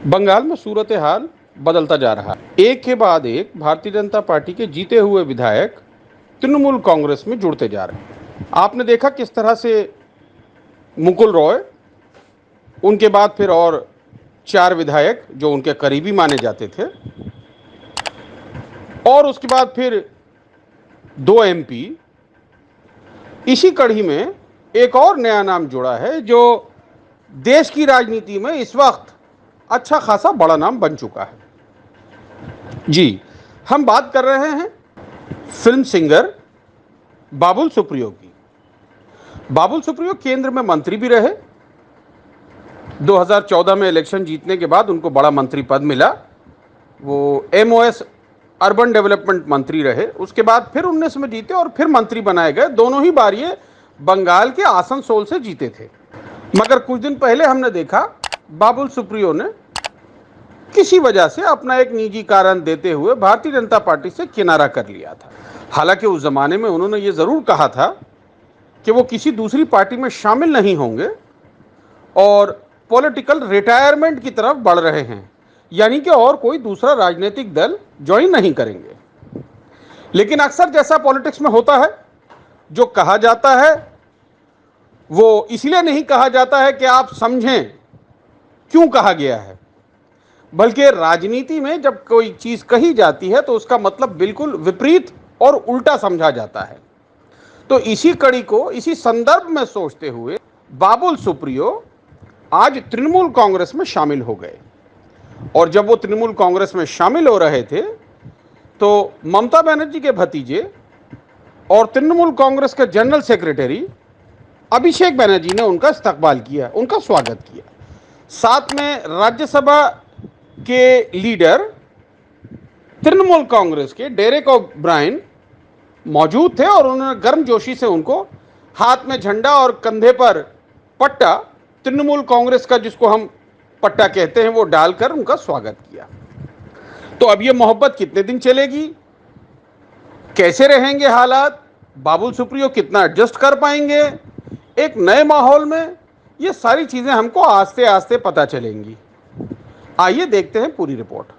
बंगाल में सूरत हाल बदलता जा रहा है। एक के बाद एक भारतीय जनता पार्टी के जीते हुए विधायक तृणमूल कांग्रेस में जुड़ते जा रहे हैं। आपने देखा किस तरह से मुकुल रॉय, उनके बाद फिर और 4 विधायक जो उनके करीबी माने जाते थे, और उसके बाद फिर 2 एमपी। इसी कड़ी में एक और नया नाम जुड़ा है जो देश की राजनीति में इस वक्त अच्छा खासा बड़ा नाम बन चुका है। जी, हम बात कर रहे हैं फिल्म सिंगर बाबुल सुप्रियो की। बाबुल सुप्रियो केंद्र में मंत्री भी रहे। 2014 में इलेक्शन जीतने के बाद उनको बड़ा मंत्री पद मिला। वो एमओएस अर्बन डेवलपमेंट मंत्री रहे। उसके बाद फिर 19 में जीते और फिर मंत्री बनाए गए। दोनों ही बार ये बंगाल के आसनसोल से जीते थे। मगर कुछ दिन पहले हमने देखा बाबुल सुप्रियो ने किसी वजह से अपना एक निजी कारण देते हुए भारतीय जनता पार्टी से किनारा कर लिया था। हालांकि उस जमाने में उन्होंने ये जरूर कहा था कि वो किसी दूसरी पार्टी में शामिल नहीं होंगे और पॉलिटिकल रिटायरमेंट की तरफ बढ़ रहे हैं, यानी कि और कोई दूसरा राजनीतिक दल ज्वाइन नहीं करेंगे। लेकिन अक्सर जैसा पॉलिटिक्स में होता है, जो कहा जाता है वो इसलिए नहीं कहा जाता है कि आप समझें क्यों कहा गया है, बल्कि राजनीति में जब कोई चीज कही जाती है तो उसका मतलब बिल्कुल विपरीत और उल्टा समझा जाता है। तो इसी कड़ी को इसी संदर्भ में सोचते हुए बाबुल सुप्रियो आज तृणमूल कांग्रेस में शामिल हो गए। और जब वो तृणमूल कांग्रेस में शामिल हो रहे थे तो ममता बनर्जी के भतीजे और तृणमूल कांग्रेस के जनरल सेक्रेटरी अभिषेक बनर्जी ने उनका इस्तकबाल किया, उनका स्वागत किया। साथ में राज्यसभा के लीडर तृणमूल कांग्रेस के डेरेक ओब्रायन मौजूद थे और उन्होंने गर्मजोशी से उनको हाथ में झंडा और कंधे पर पट्टा, तृणमूल कांग्रेस का जिसको हम पट्टा कहते हैं, वो डालकर उनका स्वागत किया। तो अब ये मोहब्बत कितने दिन चलेगी, कैसे रहेंगे हालात, बाबुल सुप्रियो कितना एडजस्ट कर पाएंगे एक नए माहौल में, ये सारी चीजें हमको आस्ते आस्ते पता चलेंगी। आइए देखते हैं पूरी रिपोर्ट।